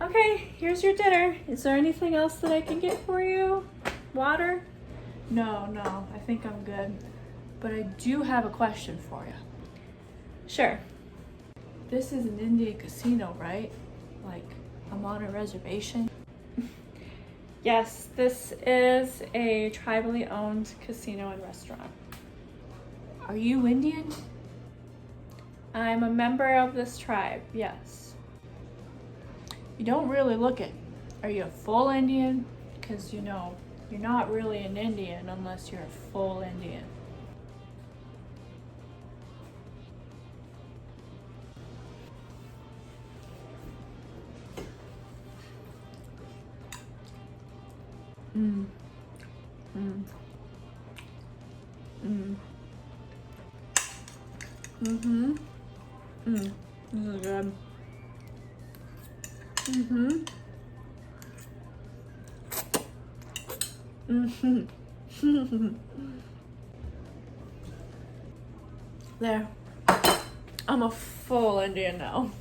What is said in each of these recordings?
Okay, here's your dinner. Is there anything else that I can get for you? Water? No, I think I'm good. But I do have a question for you. Sure. This is an Indian casino, right? Like, I'm on a reservation? Yes, this is a tribally owned casino and restaurant. Are you Indian? I'm a member of this tribe, yes. You don't really look it. Are you a full Indian? Because you're not really an Indian unless you're a full Indian. Mm. Mm. Mm. Mm-hmm. Mm. This is good. Mm-hmm. Mm-hmm. There. I'm a full Indian now.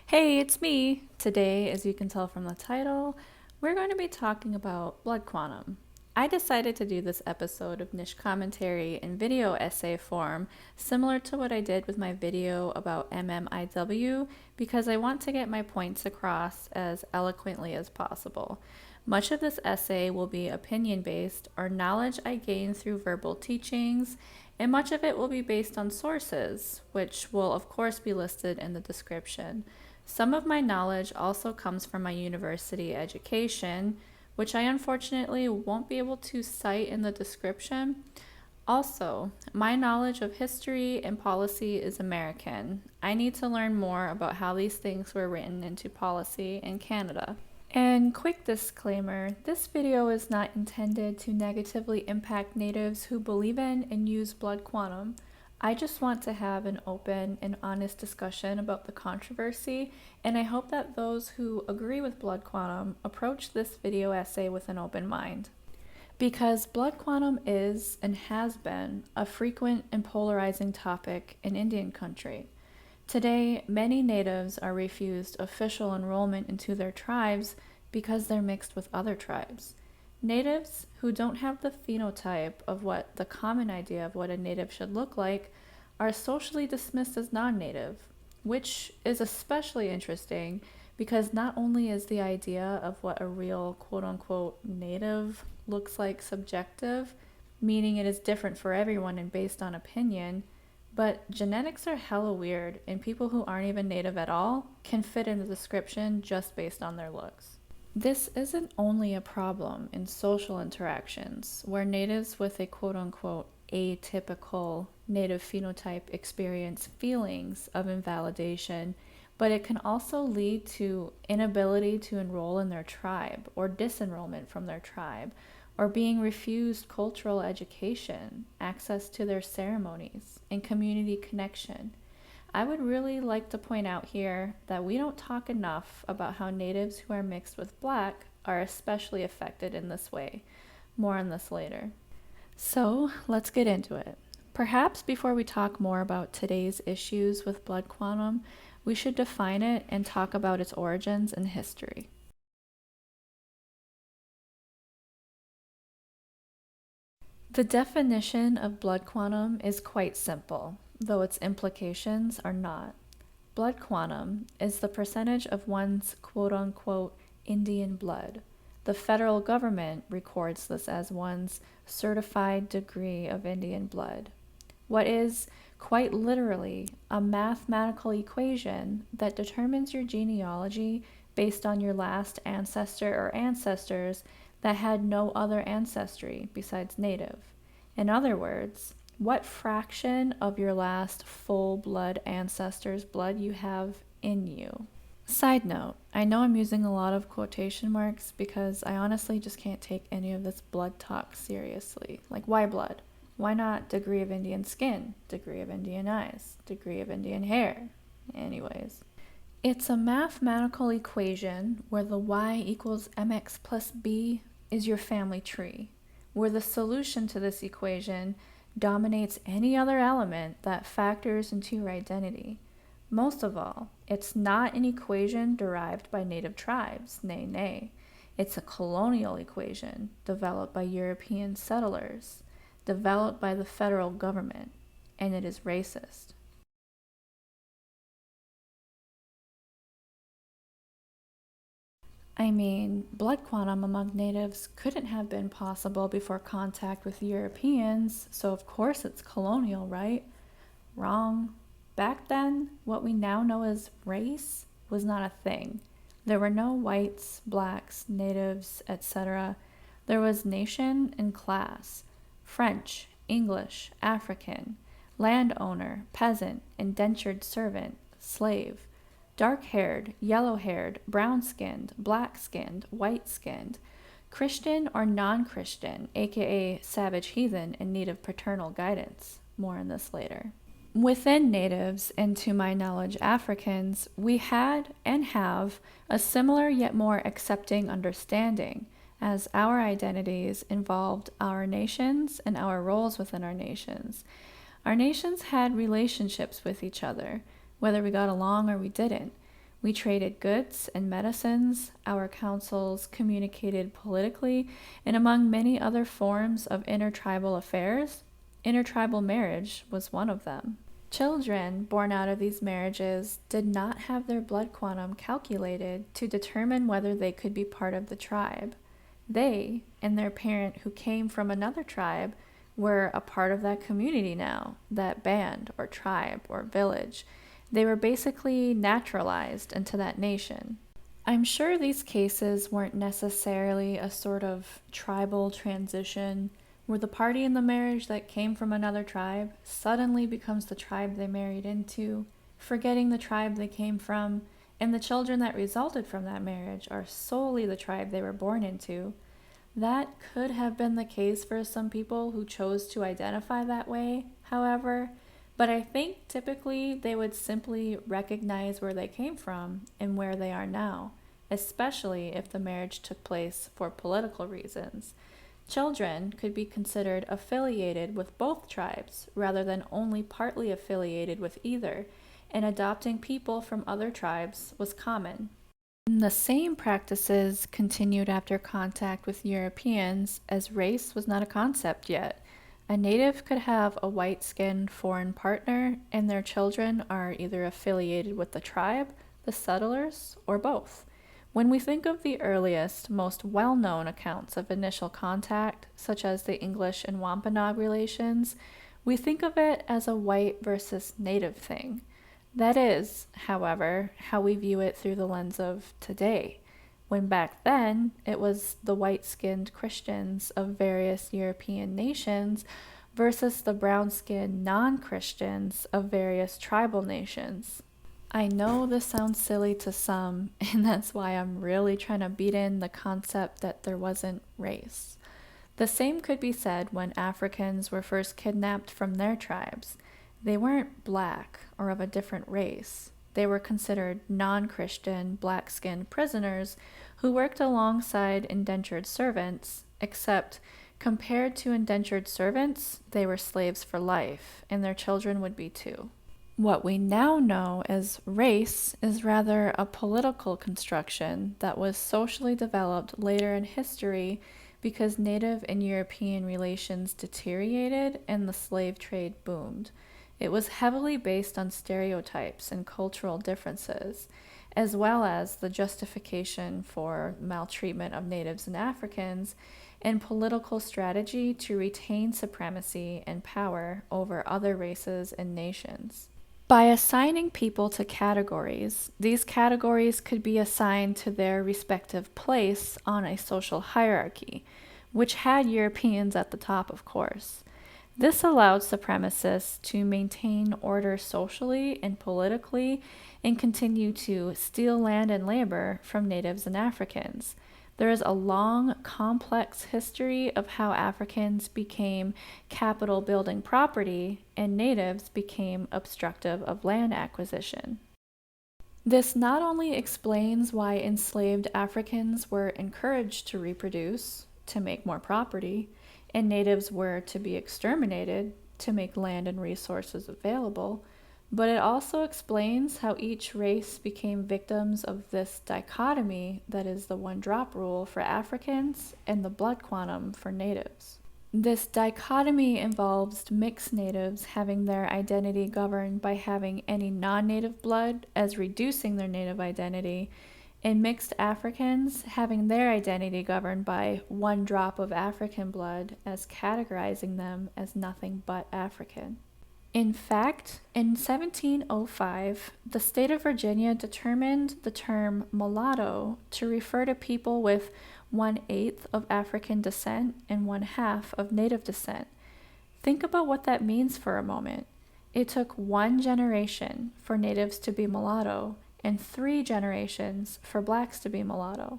Hey, it's me. Today, as you can tell from the title, we're going to be talking about blood quantum. I decided to do this episode of niche commentary in video essay form, similar to what I did with my video about MMIW, because I want to get my points across as eloquently as possible. Much of this essay will be opinion-based, or knowledge I gain through verbal teachings, and much of it will be based on sources, which will of course be listed in the description. Some of my knowledge also comes from my university education, which I unfortunately won't be able to cite in the description. Also, my knowledge of history and policy is American. I need to learn more about how these things were written into policy in Canada. And quick disclaimer, this video is not intended to negatively impact natives who believe in and use blood quantum. I just want to have an open and honest discussion about the controversy, and I hope that those who agree with blood quantum approach this video essay with an open mind. Because blood quantum is and has been a frequent and polarizing topic in Indian country. Today, many natives are refused official enrollment into their tribes because they're mixed with other tribes. Natives who don't have the phenotype of what the common idea of what a native should look like are socially dismissed as non-native, which is especially interesting because not only is the idea of what a real quote-unquote native looks like subjective, meaning it is different for everyone and based on opinion, but genetics are hella weird, and people who aren't even native at all can fit in the description just based on their looks. This isn't only a problem in social interactions, where natives with a quote-unquote atypical native phenotype experience feelings of invalidation, but it can also lead to inability to enroll in their tribe or disenrollment from their tribe, or being refused cultural education, access to their ceremonies, and community connection. I would really like to point out here that we don't talk enough about how natives who are mixed with black are especially affected in this way. More on this later. So let's get into it. Perhaps before we talk more about today's issues with blood quantum, we should define it and talk about its origins and history. The definition of blood quantum is quite simple, though its implications are not. Blood quantum is the percentage of one's quote-unquote Indian blood. The federal government records this as one's certified degree of Indian blood. What is, quite literally, a mathematical equation that determines your genealogy based on your last ancestor or ancestors that had no other ancestry besides native. In other words, what fraction of your last full-blood ancestor's blood you have in you. Side note, I know I'm using a lot of quotation marks because I honestly just can't take any of this blood talk seriously. Like, why blood? Why not degree of Indian skin, degree of Indian eyes, degree of Indian hair? Anyways. It's a mathematical equation where the y equals mx plus b is your family tree, where the solution to this equation dominates any other element that factors into your identity. Most of all, it's not an equation derived by native tribes, nay, nay. It's a colonial equation developed by European settlers, developed by the federal government, and it is racist. I mean, blood quantum among natives couldn't have been possible before contact with Europeans, so of course it's colonial, right? Wrong. Back then, what we now know as race was not a thing. There were no whites, blacks, natives, etc. There was nation and class: French, English, African, landowner, peasant, indentured servant, slave, dark haired, yellow haired, brown skinned, black skinned, white skinned, Christian or non Christian, aka savage heathen in need of paternal guidance. More on this later. Within natives, and to my knowledge, Africans, we had and have a similar yet more accepting understanding, as our identities involved our nations and our roles within our nations. Our nations had relationships with each other, whether we got along or we didn't. We traded goods and medicines, our councils communicated politically, and among many other forms of intertribal affairs, intertribal marriage was one of them. Children born out of these marriages did not have their blood quantum calculated to determine whether they could be part of the tribe. They and their parent who came from another tribe were a part of that community now, that band or tribe or village. They were basically naturalized into that nation. I'm sure these cases weren't necessarily a sort of tribal transition where the party in the marriage that came from another tribe suddenly becomes the tribe they married into, forgetting the tribe they came from, and the children that resulted from that marriage are solely the tribe they were born into. That could have been the case for some people who chose to identify that way, however, but I think typically they would simply recognize where they came from and where they are now, especially if the marriage took place for political reasons. Children could be considered affiliated with both tribes rather than only partly affiliated with either, and adopting people from other tribes was common. The same practices continued after contact with Europeans, as race was not a concept yet. A native could have a white-skinned foreign partner, and their children are either affiliated with the tribe, the settlers, or both. When we think of the earliest, most well-known accounts of initial contact, such as the English and Wampanoag relations, we think of it as a white versus native thing. That is, however, how we view it through the lens of today, when back then it was the white-skinned Christians of various European nations versus the brown-skinned non-Christians of various tribal nations. I know this sounds silly to some, and that's why I'm really trying to beat in the concept that there wasn't race. The same could be said when Africans were first kidnapped from their tribes. They weren't black or of a different race. They were considered non-Christian, black-skinned prisoners who worked alongside indentured servants, except compared to indentured servants, they were slaves for life, and their children would be too. What we now know as race is rather a political construction that was socially developed later in history because Native and European relations deteriorated and the slave trade boomed. It was heavily based on stereotypes and cultural differences, as well as the justification for maltreatment of natives and Africans, and political strategy to retain supremacy and power over other races and nations. By assigning people to categories, these categories could be assigned to their respective place on a social hierarchy, which had Europeans at the top, of course. This allowed supremacists to maintain order socially and politically and continue to steal land and labor from natives and Africans. There is a long, complex history of how Africans became capital building property and natives became obstructive of land acquisition. This not only explains why enslaved Africans were encouraged to reproduce, to make more property, and natives were to be exterminated to make land and resources available, but it also explains how each race became victims of this dichotomy that is the one-drop rule for Africans and the blood quantum for natives. This dichotomy involves mixed natives having their identity governed by having any non-native blood as reducing their native identity, and mixed Africans having their identity governed by one drop of African blood as categorizing them as nothing but African. In fact, in 1705, the state of Virginia determined the term mulatto to refer to people with 1/8 of African descent and 1/2 of native descent. Think about what that means for a moment. It took 1 generation for natives to be mulatto and 3 generations for blacks to be mulatto.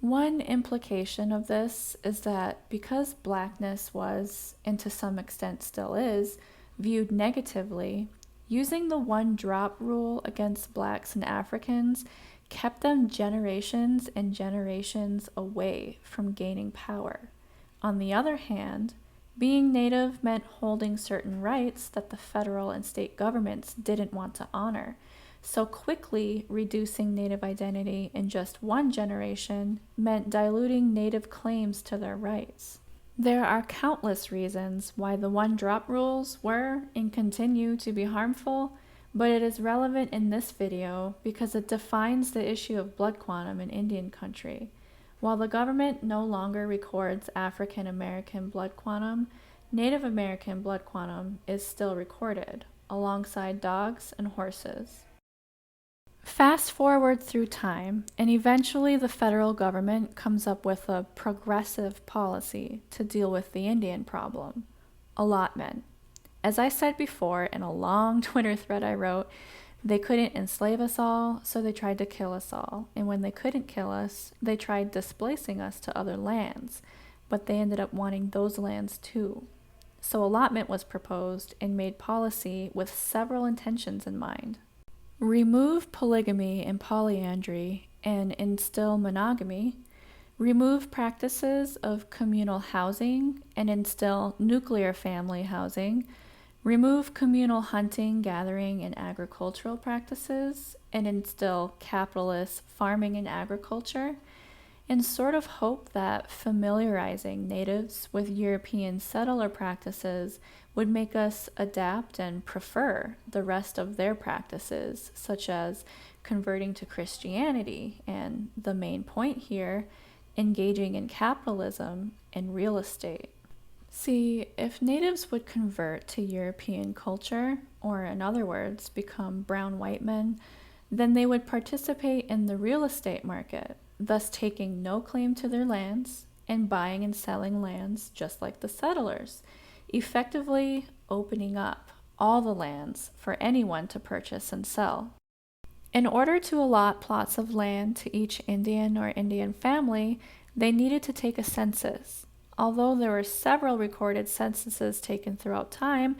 One implication of this is that because blackness was, and to some extent still is, viewed negatively, using the one-drop rule against blacks and Africans kept them generations and generations away from gaining power. On the other hand, being native meant holding certain rights that the federal and state governments didn't want to honor. So quickly reducing native identity in just 1 generation meant diluting native claims to their rights. There are countless reasons why the one-drop rules were and continue to be harmful, but it is relevant in this video because it defines the issue of blood quantum in Indian country. While the government no longer records African American blood quantum, Native American blood quantum is still recorded, alongside dogs and horses. Fast forward through time, and eventually the federal government comes up with a progressive policy to deal with the Indian problem: allotment. As I said before in a long Twitter thread I wrote, they couldn't enslave us all, so they tried to kill us all. And when they couldn't kill us, they tried displacing us to other lands, but they ended up wanting those lands too. So allotment was proposed and made policy with several intentions in mind. Remove polygamy and polyandry and instill monogamy. Remove practices of communal housing and instill nuclear family housing. Remove communal hunting, gathering, and agricultural practices and instill capitalist farming and agriculture, and sort of hope that familiarizing natives with European settler practices would make us adapt and prefer the rest of their practices, such as converting to Christianity, and the main point here, engaging in capitalism and real estate. See, if natives would convert to European culture, or in other words, become brown white men, then they would participate in the real estate market, thus taking no claim to their lands and buying and selling lands just like the settlers, effectively opening up all the lands for anyone to purchase and sell. In order to allot plots of land to each Indian or Indian family, they needed to take a census. Although there were several recorded censuses taken throughout time,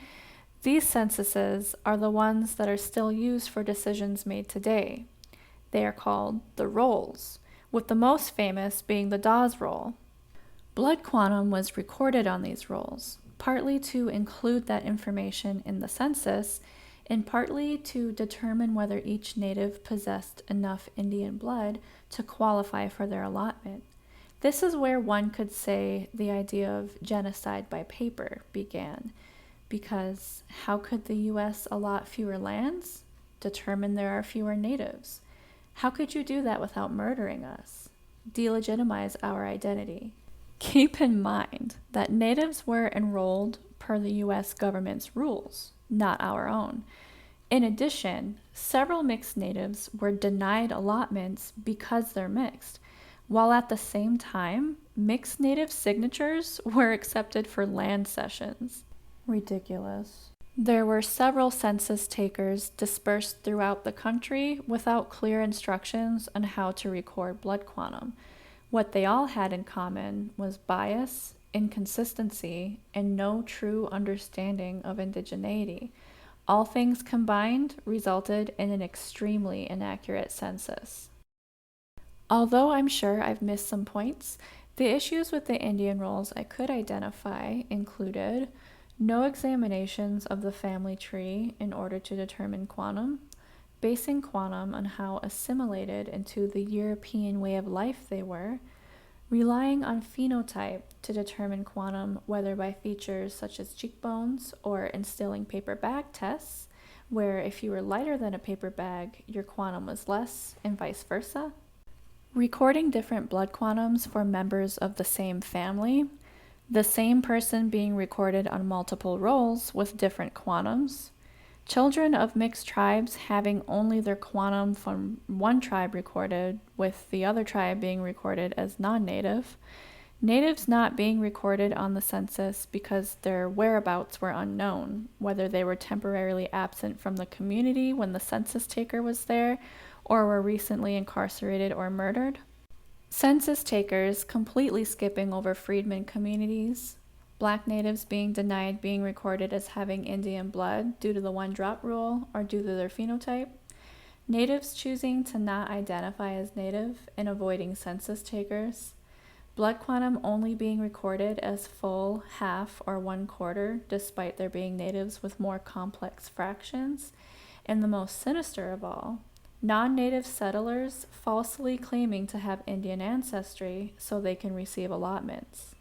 these censuses are the ones that are still used for decisions made today. They are called the rolls, with the most famous being the Dawes Roll. Blood quantum was recorded on these rolls, partly to include that information in the census, and partly to determine whether each native possessed enough Indian blood to qualify for their allotment. This is where one could say the idea of genocide by paper began, because how could the US allot fewer lands? Determine there are fewer natives. How could you do that without murdering us? Delegitimize our identity. Keep in mind that natives were enrolled per the US government's rules, not our own. In addition, several mixed natives were denied allotments because they're mixed, while at the same time, mixed native signatures were accepted for land cessions. Ridiculous. There were several census takers dispersed throughout the country without clear instructions on how to record blood quantum. What they all had in common was bias, inconsistency, and no true understanding of indigeneity. All things combined resulted in an extremely inaccurate census. Although I'm sure I've missed some points, the issues with the Indian rolls I could identify included no examinations of the family tree in order to determine quantum, basing quantum on how assimilated into the European way of life they were, relying on phenotype to determine quantum, whether by features such as cheekbones or instilling paper bag tests, where if you were lighter than a paper bag, your quantum was less, and vice versa. Recording different blood quantums for members of the same family, the same person being recorded on multiple rolls with different quantums, children of mixed tribes having only their quantum from one tribe recorded, with the other tribe being recorded as non-native, natives not being recorded on the census because their whereabouts were unknown, whether they were temporarily absent from the community when the census taker was there, or were recently incarcerated or murdered. Census takers completely skipping over freedmen communities, Black natives being denied being recorded as having Indian blood due to the one-drop rule or due to their phenotype, natives choosing to not identify as native and avoiding census takers, blood quantum only being recorded as full, half, or 1/4 despite there being natives with more complex fractions, and the most sinister of all, non-native settlers falsely claiming to have Indian ancestry so they can receive allotments.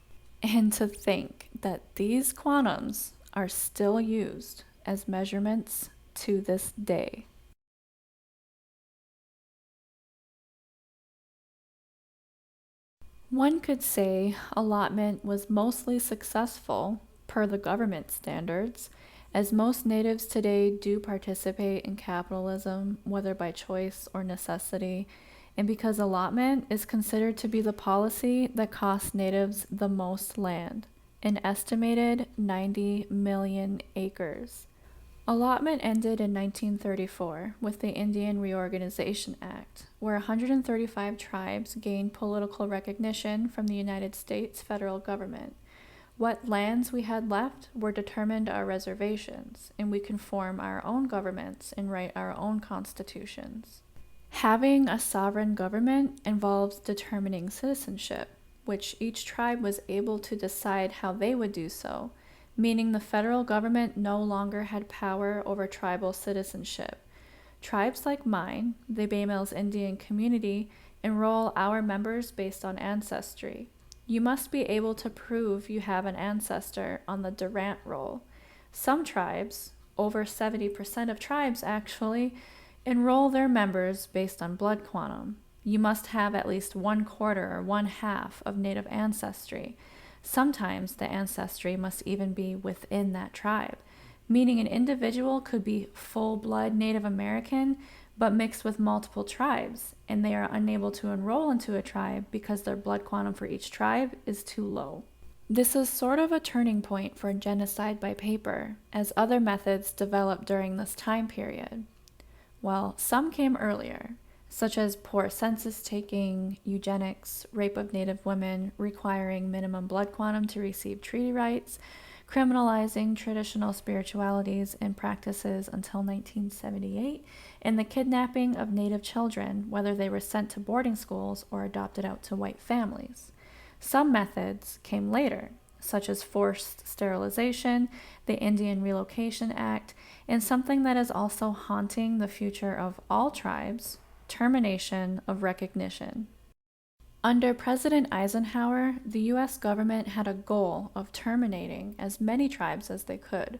And to think that these quantums are still used as measurements to this day. One could say allotment was mostly successful per the government standards, as most natives today do participate in capitalism, whether by choice or necessity, and because allotment is considered to be the policy that costs natives the most land, an estimated 90 million acres. Allotment ended in 1934 with the Indian Reorganization Act, where 135 tribes gained political recognition from the United States federal government. What lands we had left were determined our reservations, and we can form our own governments and write our own constitutions. Having a sovereign government involves determining citizenship, which each tribe was able to decide how they would do so, meaning the federal government no longer had power over tribal citizenship. Tribes like mine, the Bay Mills Indian community, enroll our members based on ancestry. You must be able to prove you have an ancestor on the Durant roll. Some tribes, over 70% of tribes actually, enroll their members based on blood quantum. You must have at least 1/4 or 1/2 of native ancestry. Sometimes the ancestry must even be within that tribe, meaning an individual could be full-blood Native American but mixed with multiple tribes, and they are unable to enroll into a tribe because their blood quantum for each tribe is too low. This is sort of a turning point for genocide by paper, as other methods developed during this time period. Well, some came earlier, such as poor census taking, eugenics, rape of Native women, requiring minimum blood quantum to receive treaty rights, criminalizing traditional spiritualities and practices until 1978, and the kidnapping of Native children, whether they were sent to boarding schools or adopted out to white families. Some methods came later, such as forced sterilization, the Indian Relocation Act, and something that is also haunting the future of all tribes, termination of recognition. Under President Eisenhower, the U.S. government had a goal of terminating as many tribes as they could.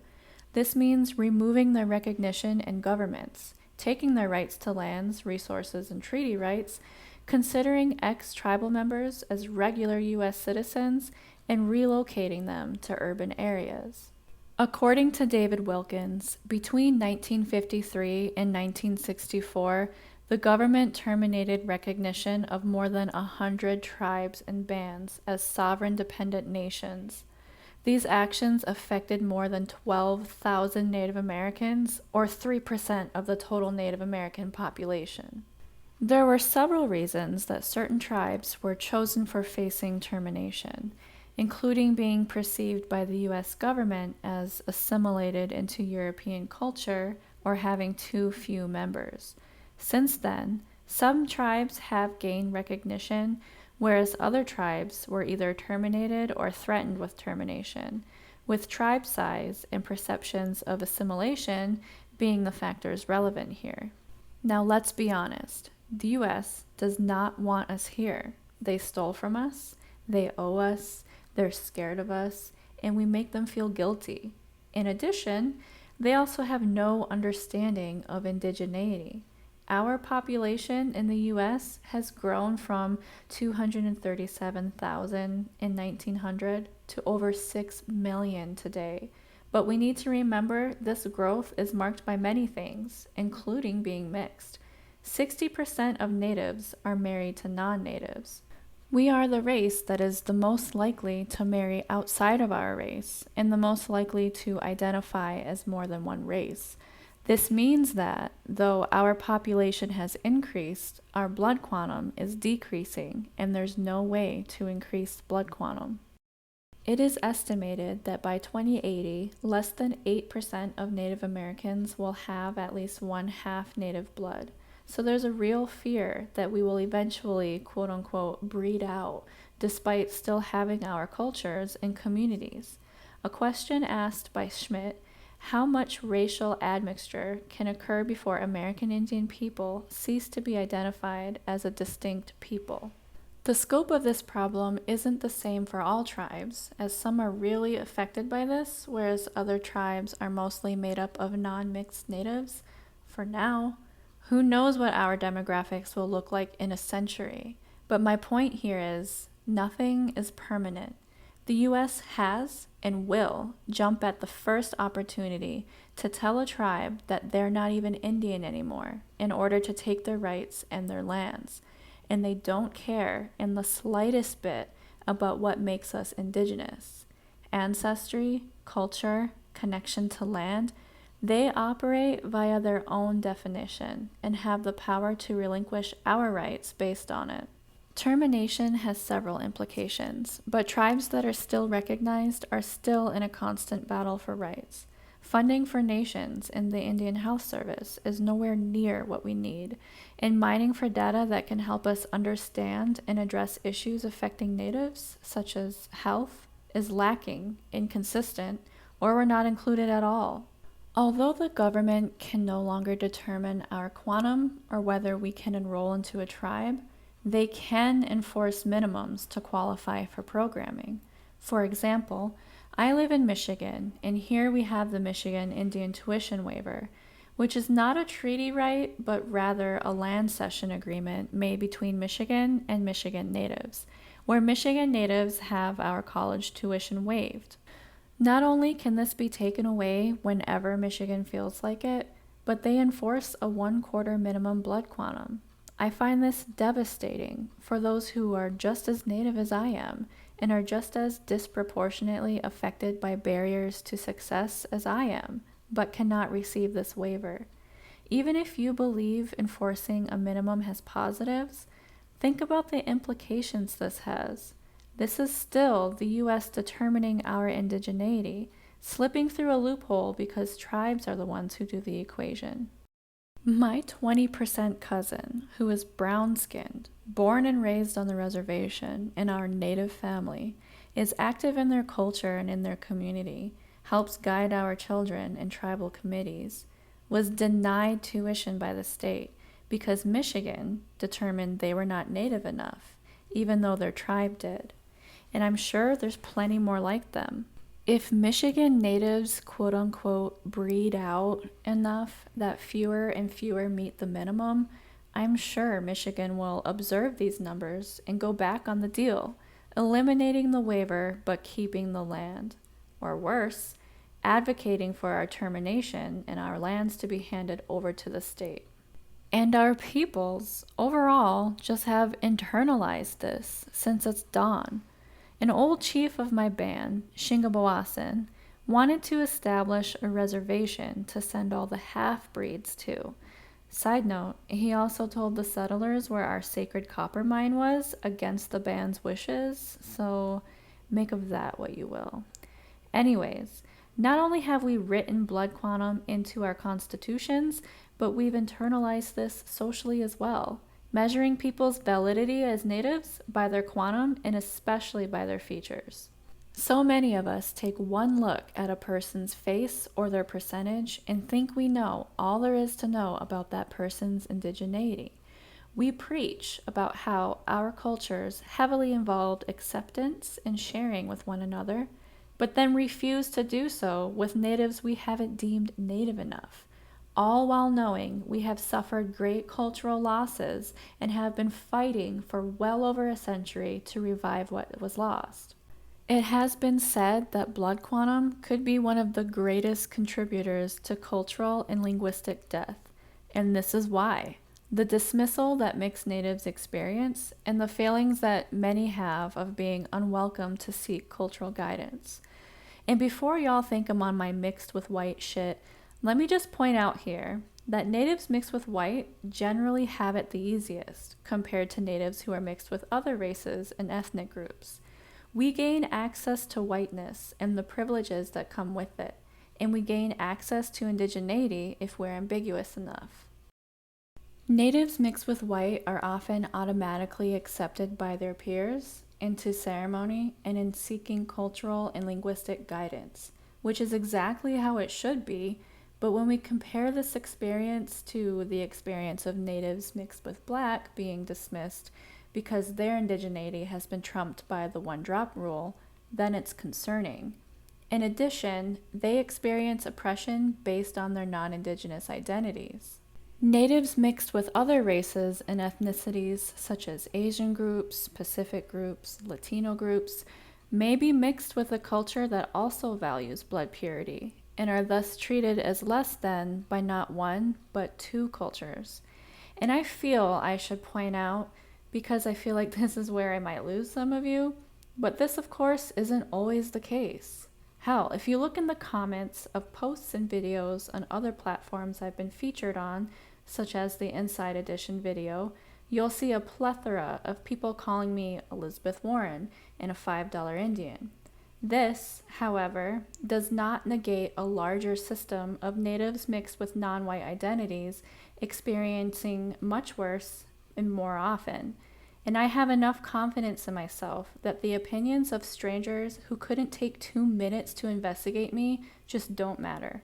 This means removing their recognition in governments, taking their rights to lands, resources, and treaty rights, considering ex-tribal members as regular U.S. citizens, and relocating them to urban areas. According to David Wilkins, between 1953 and 1964, the government terminated recognition of more than 100 tribes and bands as sovereign dependent nations. These actions affected more than 12,000 Native Americans, or 3% of the total Native American population. There were several reasons that certain tribes were chosen for facing termination. including being perceived by the US government as assimilated into European culture or having too few members. Since then, some tribes have gained recognition, whereas other tribes were either terminated or threatened with termination, with tribe size and perceptions of assimilation being the factors relevant here. Now, let's be honest. The US does not want us here. They stole from us, they owe us, they're scared of us, and we make them feel guilty. In addition, they also have no understanding of indigeneity. Our population in the US has grown from 237,000 in 1900 to over 6 million today. But we need to remember this growth is marked by many things, including being mixed. 60% of natives are married to non-natives. We are the race that is the most likely to marry outside of our race and the most likely to identify as more than one race. This means that, though our population has increased, our blood quantum is decreasing, and there's no way to increase blood quantum. It is estimated that by 2080, less than 8% of Native Americans will have at least one half native blood. So there's a real fear that we will eventually, quote unquote, breed out, despite still having our cultures and communities. A question asked by Schmidt: how much racial admixture can occur before American Indian people cease to be identified as a distinct people? The scope of this problem isn't the same for all tribes, as some are really affected by this, whereas other tribes are mostly made up of non-mixed natives. For now, who knows what our demographics will look like in a century? But my point here is, nothing is permanent. The US has and will jump at the first opportunity to tell a tribe that they're not even Indian anymore in order to take their rights and their lands. And they don't care in the slightest bit about what makes us indigenous. Ancestry, culture, connection to land, they operate via their own definition and have the power to relinquish our rights based on it. Termination has several implications, but tribes that are still recognized are still in a constant battle for rights. Funding for nations in the Indian Health Service is nowhere near what we need, and mining for data that can help us understand and address issues affecting natives, such as health, is lacking, inconsistent, or we're not included at all. Although the government can no longer determine our quantum or whether we can enroll into a tribe, they can enforce minimums to qualify for programming. For example, I live in Michigan, and here we have the Michigan Indian Tuition Waiver, which is not a treaty right, but rather a land cession agreement made between Michigan and Michigan natives, where Michigan natives have our college tuition waived. Not only can this be taken away whenever Michigan feels like it, but they enforce a 1/4 minimum blood quantum. I find this devastating for those who are just as native as I am and are just as disproportionately affected by barriers to success as I am, but cannot receive this waiver. Even if you believe enforcing a minimum has positives, think about the implications this has. This is still the US determining our indigeneity, slipping through a loophole because tribes are the ones who do the equation. My 20% cousin, who is brown-skinned, born and raised on the reservation in our native family, is active in their culture and in their community, helps guide our children in tribal committees, was denied tuition by the state because Michigan determined they were not native enough, even though their tribe did. And I'm sure there's plenty more like them. If Michigan natives, quote unquote, breed out enough that fewer and fewer meet the minimum, I'm sure Michigan will observe these numbers and go back on the deal, eliminating the waiver but keeping the land. Or worse, advocating for our termination and our lands to be handed over to the state. And our peoples, overall, just have internalized this since its dawn. An old chief of my band, Shingabawasan, wanted to establish a reservation to send all the half-breeds to. Side note, he also told the settlers where our sacred copper mine was against the band's wishes, so Make of that what you will. Anyways, not only have we written blood quantum into our constitutions, but we've internalized this socially as well, measuring people's validity as natives by their quantum and especially by their features. So many of us take one look at a person's face or their percentage and think we know all there is to know about that person's indigeneity. We preach about how our cultures heavily involved acceptance and sharing with one another, but then refuse to do so with natives we haven't deemed native enough, all while knowing we have suffered great cultural losses and have been fighting for well over a century to revive what was lost. It has been said that blood quantum could be one of the greatest contributors to cultural and linguistic death, and this is why. The dismissal that mixed natives experience and the failings that many have of being unwelcome to seek cultural guidance. And before y'all think I'm on my mixed with white shit, let me just point out here that natives mixed with white generally have it the easiest compared to natives who are mixed with other races and ethnic groups. We gain access to whiteness and the privileges that come with it, and we gain access to indigeneity if we're ambiguous enough. Natives mixed with white are often automatically accepted by their peers into ceremony and in seeking cultural and linguistic guidance, which is exactly how it should be. But when we compare this experience to the experience of natives mixed with black being dismissed because their indigeneity has been trumped by the one-drop rule, then it's concerning. In addition, they experience oppression based on their non-indigenous identities. Natives mixed with other races and ethnicities, such as Asian groups, Pacific groups, Latino groups, may be mixed with a culture that also values blood purity and are thus treated as less than by not one, but two cultures. And I feel I should point out, because I feel like this is where I might lose some of you, but this, of course, isn't always the case. Hell, if you look in the comments of posts and videos on other platforms I've been featured on, such as the Inside Edition video, you'll see a plethora of people calling me Elizabeth Warren and a $5 Indian. This, however, does not negate a larger system of natives mixed with non-white identities experiencing much worse and more often. And I have enough confidence in myself that the opinions of strangers who couldn't take 2 minutes to investigate me just don't matter.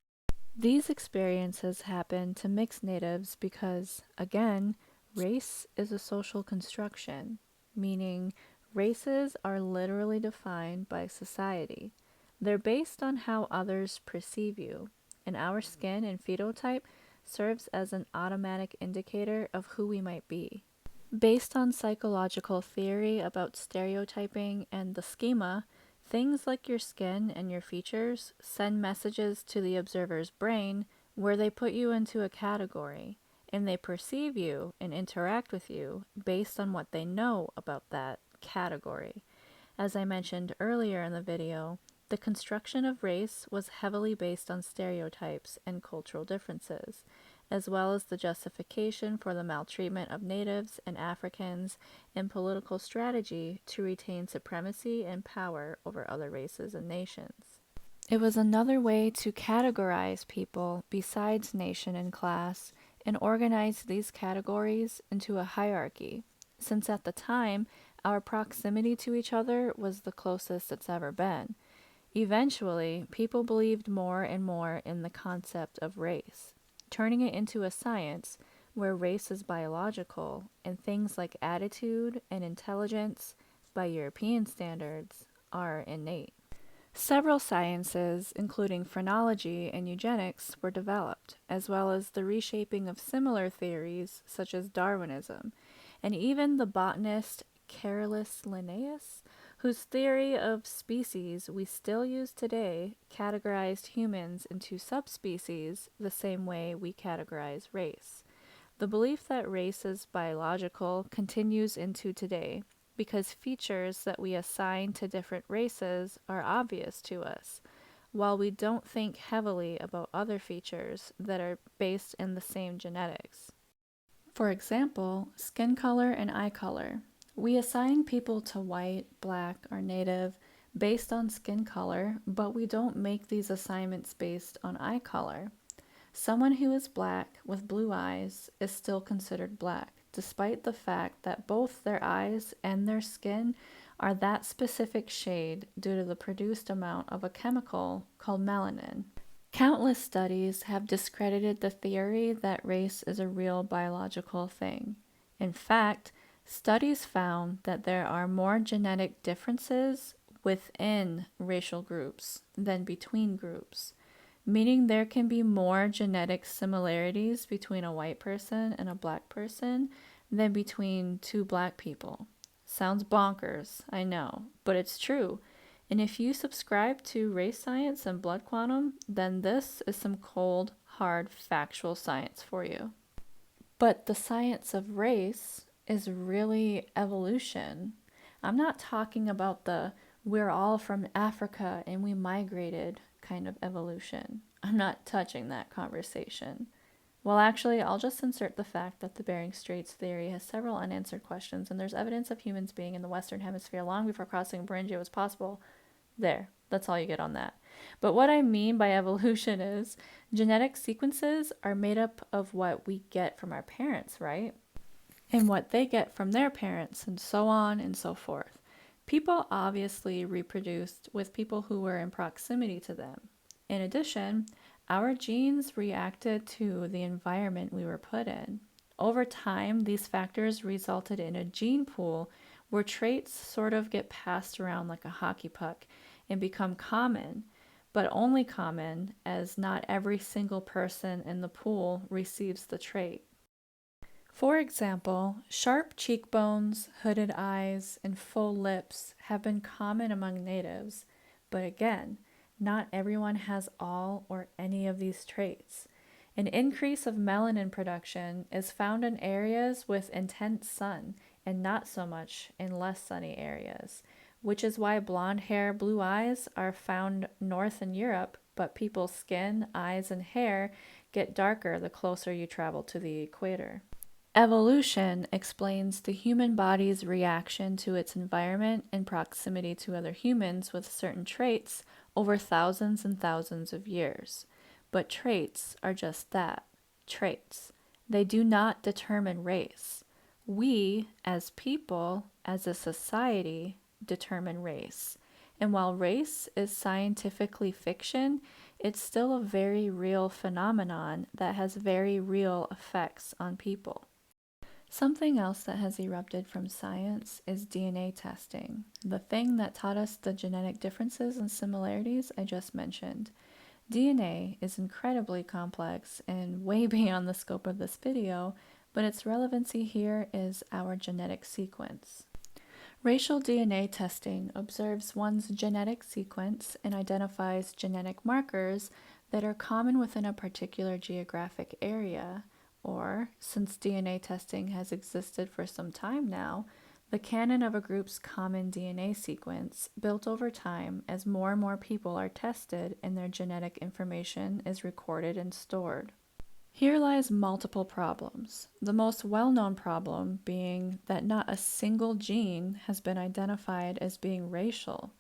These experiences happen to mixed natives because, again, race is a social construction, meaning races are literally defined by society. They're based on how others perceive you, and our skin and phenotype serves as an automatic indicator of who we might be. Based on psychological theory about stereotyping and the schema, things like your skin and your features send messages to the observer's brain where they put you into a category, and they perceive you and interact with you based on what they know about that category. As I mentioned earlier in the video, the construction of race was heavily based on stereotypes and cultural differences, as well as the justification for the maltreatment of natives and Africans and political strategy to retain supremacy and power over other races and nations. It was another way to categorize people besides nation and class and organize these categories into a hierarchy, since at the time our proximity to each other was the closest it's ever been. Eventually, people believed more and more in the concept of race, turning it into a science where race is biological and things like attitude and intelligence, by European standards, are innate. Several sciences, including phrenology and eugenics, were developed, as well as the reshaping of similar theories such as Darwinism, and even the botanist Carolus Linnaeus, whose theory of species we still use today, categorized humans into subspecies the same way we categorize race. The belief that race is biological continues into today because features that we assign to different races are obvious to us, while we don't think heavily about other features that are based in the same genetics. For example, skin color and eye color. We assign people to white, black, or native based on skin color, but we don't make these assignments based on eye color. Someone who is black with blue eyes is still considered black, despite the fact that both their eyes and their skin are that specific shade due to the produced amount of a chemical called melanin. Countless studies have discredited the theory that race is a real biological thing. In fact, studies found that there are more genetic differences within racial groups than between groups, meaning there can be more genetic similarities between a white person and a black person than between two black people. Sounds bonkers, I know, but it's true. And if you subscribe to race science and blood quantum, then this is some cold, hard, factual science for you. But the science of race is really evolution. I'm not talking about the we're all from Africa and we migrated kind of evolution. I'm not touching that conversation. Well, actually, I'll just insert the fact that the Bering Straits theory has several unanswered questions, and there's evidence of humans being in the Western Hemisphere long before crossing Beringia was possible. There, that's all you get on that. But what I mean by evolution is genetic sequences are made up of what we get from our parents, right? And what they get from their parents, and so on and so forth. People obviously reproduced with people who were in proximity to them. In addition, our genes reacted to the environment we were put in. Over time, these factors resulted in a gene pool where traits sort of get passed around like a hockey puck and become common, but only common as not every single person in the pool receives the trait. For example, sharp cheekbones, hooded eyes, and full lips have been common among natives, but again, not everyone has all or any of these traits. An increase of melanin production is found in areas with intense sun and not so much in less sunny areas, which is why blonde hair, blue eyes are found north in Europe, but people's skin, eyes, and hair get darker the closer you travel to the equator. Evolution explains the human body's reaction to its environment and proximity to other humans with certain traits over thousands and thousands of years. But traits are just that, traits. They do not determine race. We, as people, as a society, determine race. And while race is scientifically fiction, it's still a very real phenomenon that has very real effects on people. Something else that has erupted from science is DNA testing, the thing that taught us the genetic differences and similarities I just mentioned. DNA is incredibly complex and way beyond the scope of this video, but its relevancy here is our genetic sequence. Racial DNA testing observes one's genetic sequence and identifies genetic markers that are common within a particular geographic area. Or, since DNA testing has existed for some time now, the canon of a group's common DNA sequence built over time as more and more people are tested and their genetic information is recorded and stored. Here lies multiple problems, the most well-known problem being that not a single gene has been identified as being racial,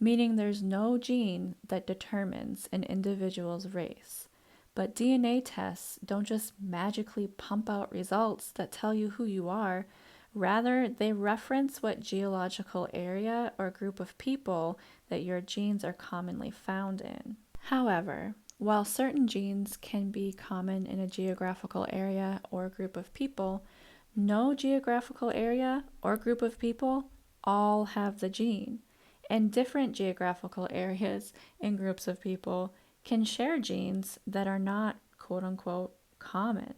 meaning there's no gene that determines an individual's race. But DNA tests don't just magically pump out results that tell you who you are. Rather, they reference what geological area or group of people that your genes are commonly found in. However, while certain genes can be common in a geographical area or group of people, no geographical area or group of people all have the gene. And different geographical areas and groups of people can share genes that are not quote-unquote common.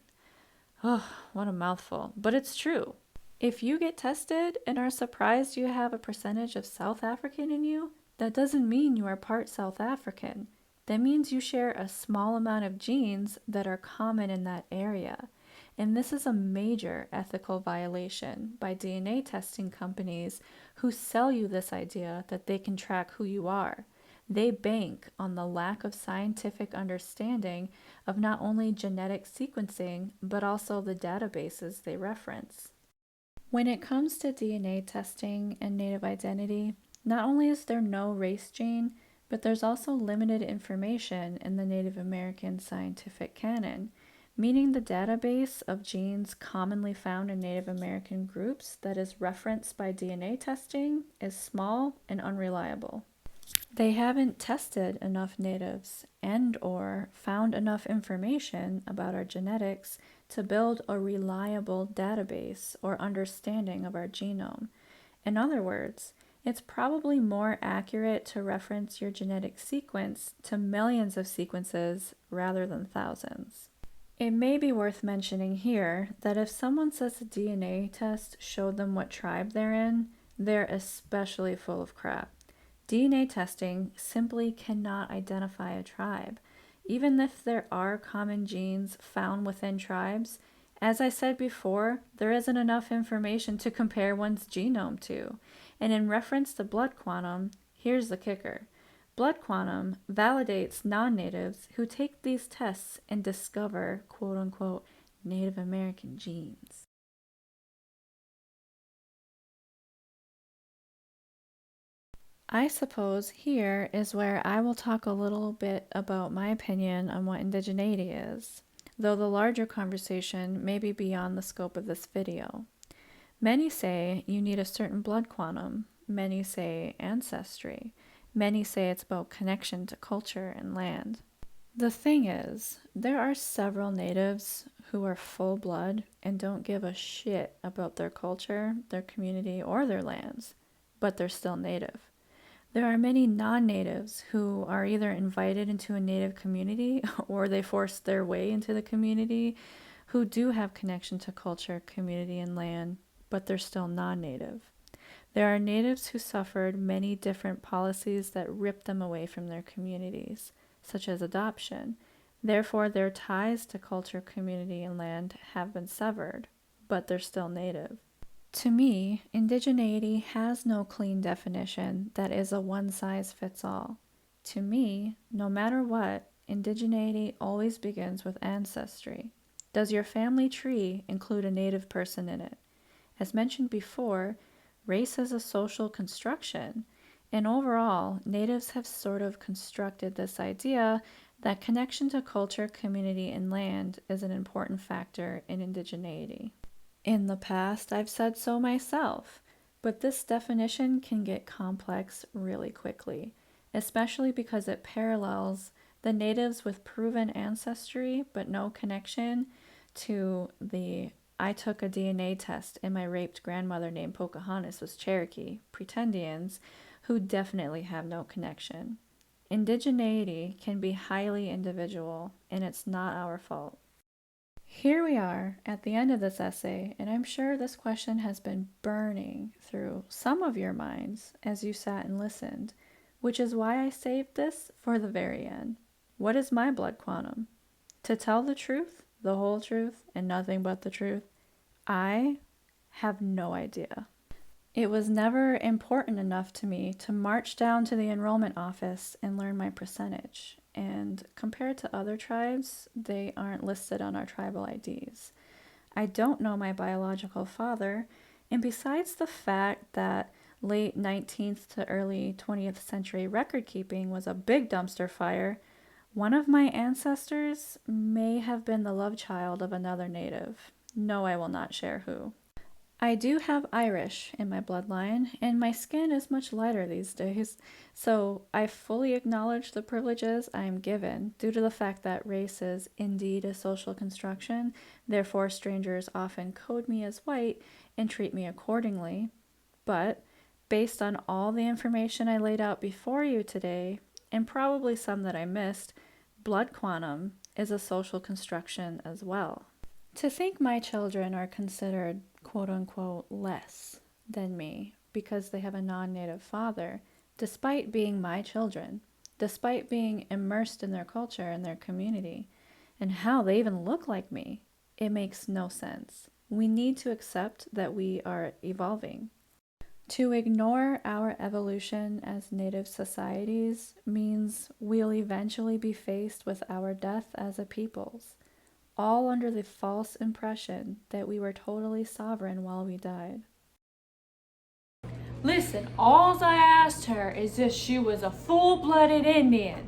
Oh, what a mouthful, but it's true. If you get tested and are surprised you have a percentage of South African in you, that doesn't mean you are part South African. That means you share a small amount of genes that are common in that area. And this is a major ethical violation by DNA testing companies who sell you this idea that they can track who you are. They bank on the lack of scientific understanding of not only genetic sequencing, but also the databases they reference. When it comes to DNA testing and native identity, Not only is there no race gene, but there's also limited information in the Native American scientific canon, meaning the database of genes commonly found in Native American groups that is referenced by DNA testing is small and unreliable. They haven't tested enough natives and/or found enough information about our genetics to build a reliable database or understanding of our genome. In other words, it's probably more accurate to reference your genetic sequence to millions of sequences rather than thousands. It may be worth mentioning here that if someone says a DNA test showed them what tribe they're in, they're especially full of crap. DNA testing simply cannot identify a tribe. Even if there are common genes found within tribes, as I said before, there isn't enough information to compare one's genome to. And in reference to blood quantum, here's the kicker. Blood quantum validates non-natives who take these tests and discover quote-unquote Native American genes. I suppose here is where I will talk a little bit about my opinion on what indigeneity is, though the larger conversation may be beyond the scope of this video. Many say you need a certain blood quantum, many say ancestry, many say it's about connection to culture and land. The thing is, there are several natives who are full blood and don't give a shit about their culture, their community, or their lands, but they're still native. There are many non-natives who are either invited into a native community or they force their way into the community who do have connection to culture, community, and land, but they're still non-native. There are natives who suffered many different policies that ripped them away from their communities, such as adoption. Therefore, their ties to culture, community, and land have been severed, but they're still native. To me, indigeneity has no clean definition that is a one-size-fits-all. To me, no matter what, indigeneity always begins with ancestry. Does your family tree include a native person in it? As mentioned before, race is a social construction, and overall, natives have sort of constructed this idea that connection to culture, community, and land is an important factor in indigeneity. In the past, I've said so myself, but this definition can get complex really quickly, especially because it parallels the natives with proven ancestry but no connection to the I took a DNA test and my raped grandmother named Pocahontas was Cherokee, pretendians, who definitely have no connection. Indigeneity can be highly individual, and it's not our fault. Here we are at the end of this essay, and I'm sure this question has been burning through some of your minds as you sat and listened, which is why I saved this for the very end. What is my blood quantum? To tell the truth, the whole truth, and nothing but the truth, I have no idea. It was never important enough to me to march down to the enrollment office and learn my percentage. And compared to other tribes, they aren't listed on our tribal IDs. I don't know my biological father, and besides the fact that late 19th to early 20th century record keeping was a big dumpster fire, one of my ancestors may have been the love child of another native. No, I will not share who. I do have Irish in my bloodline, and my skin is much lighter these days, so I fully acknowledge the privileges I am given due to the fact that race is indeed a social construction, therefore strangers often code me as white and treat me accordingly. But, based on all the information I laid out before you today, and probably some that I missed, blood quantum is a social construction as well. To think my children are considered quote-unquote less than me because they have a non-native father, despite being my children, despite being immersed in their culture and their community, and how they even look like me, it makes no sense. We need to accept that we are evolving. To ignore our evolution as native societies means we'll eventually be faced with our death as a peoples, all under the false impression that we were totally sovereign while we died. Listen, all I asked her is if she was a full-blooded Indian.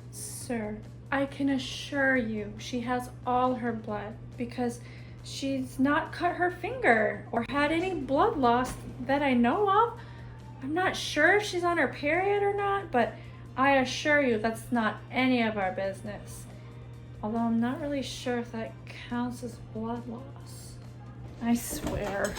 Sir, I can assure you she has all her blood because she's not cut her finger or had any blood loss that I know of. I'm not sure if she's on her period or not, but I assure you that's not any of our business. Although I'm not really sure if that counts as blood loss. I swear.